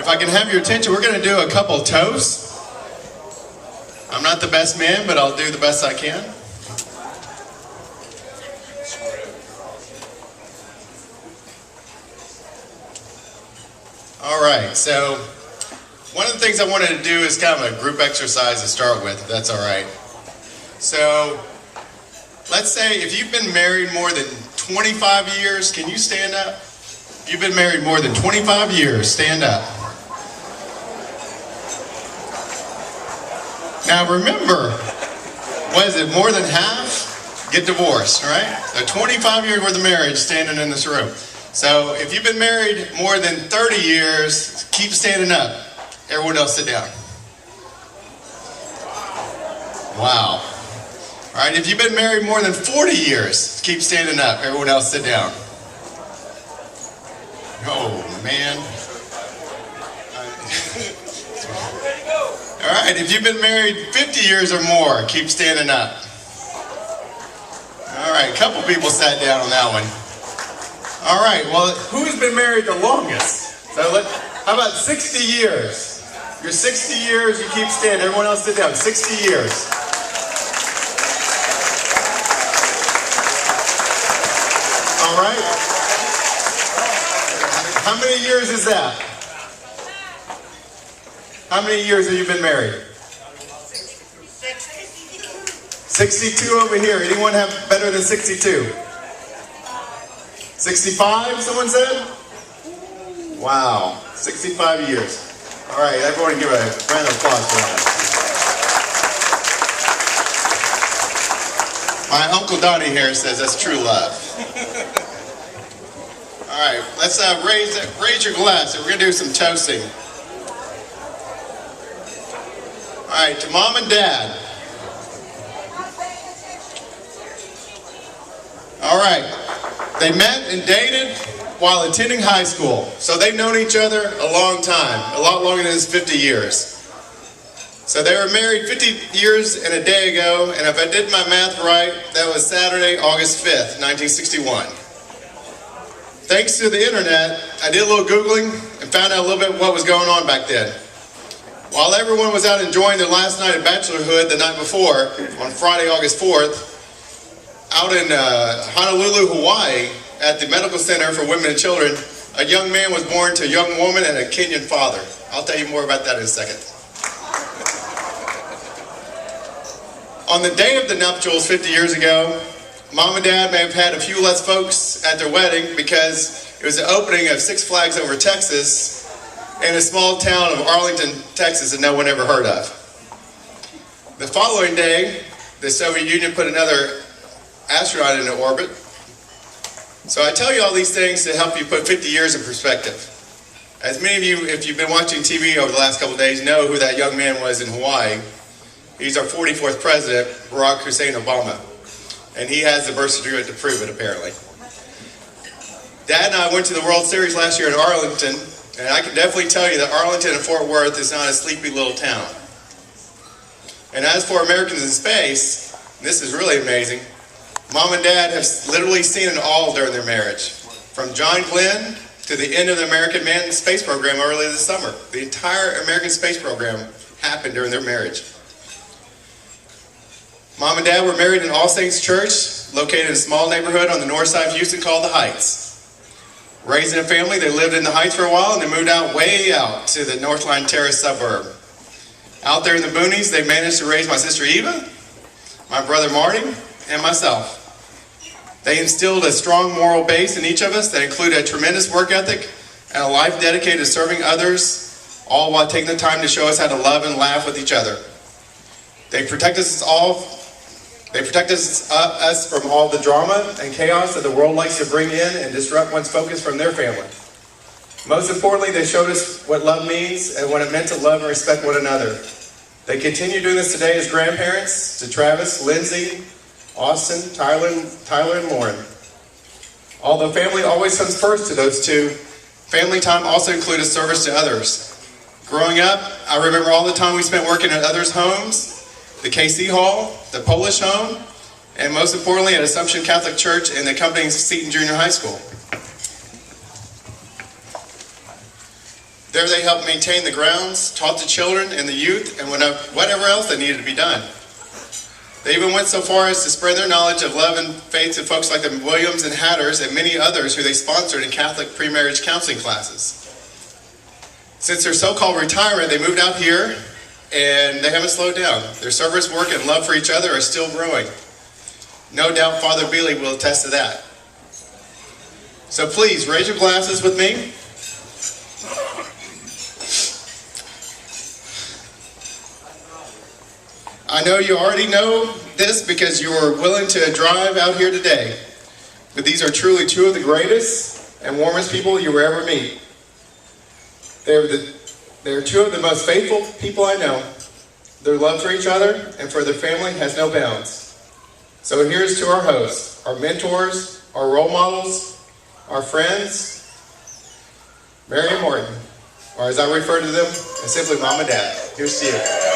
If I can have your attention, we're going to do a couple toasts. I'm not the best man, but I'll do the best I can. All right, so one of the things I wanted to do is kind of a group exercise to start with, if that's all right. So let's say if you've been married more than 25 years, can you stand up? If you've been married more than 25 years, stand up. Now remember, what is it, more than half get divorced, right? So 25 years worth of marriage standing in this room. So if you've been married more than 30 years, keep standing up. Everyone else sit down. Wow. All right, if you've been married more than 40 years, keep standing up. Everyone else sit down. Oh, man. All right, if you've been married 50 years or more, keep standing up. All right, a couple people sat down on that one. All right, well, who's been married the longest? So how about 60 years? You're 60 years, you keep standing. Everyone else sit down. 60 years. All right. How many years is that? How many years have you been married? 62 over here. Anyone have better than 62? 65, someone said? Wow, 65 years. All right, everyone give a round of applause for that. My Uncle Donnie here says that's true love. All right, let's raise your glass. We're going to do some toasting. All right, to Mom and Dad. All right, they met and dated while attending high school. So they've known each other a long time, a lot longer than 50 years. So they were married 50 years and a day ago, and if I did my math right, that was Saturday, August 5th, 1961. Thanks to the internet, I did a little Googling and found out a little bit what was going on back then. While everyone was out enjoying their last night of bachelorhood the night before, on Friday, August 4th, out in Honolulu, Hawaii, at the Medical Center for Women and Children, a young man was born to a young woman and a Kenyan father. I'll tell you more about that in a second. On the day of the nuptials 50 years ago, Mom and Dad may have had a few less folks at their wedding because it was the opening of Six Flags Over Texas in a small town of Arlington, Texas that no one ever heard of. The following day, the Soviet Union put another astronaut into orbit. So I tell you all these things to help you put 50 years in perspective. As many of you, if you've been watching TV over the last couple of days, know who that young man was in Hawaii. He's our 44th president, Barack Hussein Obama. And he has the birth certificate to prove it, apparently. Dad and I went to the World Series last year in Arlington, and I can definitely tell you that Arlington and Fort Worth is not a sleepy little town. And as for Americans in space, this is really amazing. Mom and Dad have literally seen it all during their marriage. From John Glenn to the end of the American Manned Space Program earlier this summer. The entire American Space Program happened during their marriage. Mom and Dad were married in All Saints Church, located in a small neighborhood on the north side of Houston called the Heights. Raising a family, they lived in the Heights for a while and they moved out way out to the Northline Terrace suburb. Out there in the boonies, they managed to raise my sister Eva, my brother Marty, and myself. They instilled a strong moral base in each of us that included a tremendous work ethic and a life dedicated to serving others, all while taking the time to show us how to love and laugh with each other. They protect us from all the drama and chaos that the world likes to bring in and disrupt one's focus from their family. Most importantly, they showed us what love means and what it meant to love and respect one another. They continue doing this today as grandparents to Travis, Lindsay, Austin, Tyler, and Lauren. Although family always comes first to those two, family time also included service to others. Growing up, I remember all the time we spent working at others' homes, the KC Hall, the Polish home, and most importantly at Assumption Catholic Church and the accompanying Seton Junior High School. There they helped maintain the grounds, taught the children and the youth, and whatever else that needed to be done. They even went so far as to spread their knowledge of love and faith to folks like the Williams and Hatters and many others who they sponsored in Catholic pre-marriage counseling classes. Since their so-called retirement, they moved out here and they haven't slowed down. Their service work and love for each other are still growing. No doubt Father Beely will attest to that. So please, raise your glasses with me. I know you already know this because you were willing to drive out here today. But these are truly two of the greatest and warmest people you will ever meet. They're two of the most faithful people I know. Their love for each other and for their family has no bounds. So here's to our hosts, our mentors, our role models, our friends, Mary and Martin, or as I refer to them, simply Mom and Dad. Here's to you.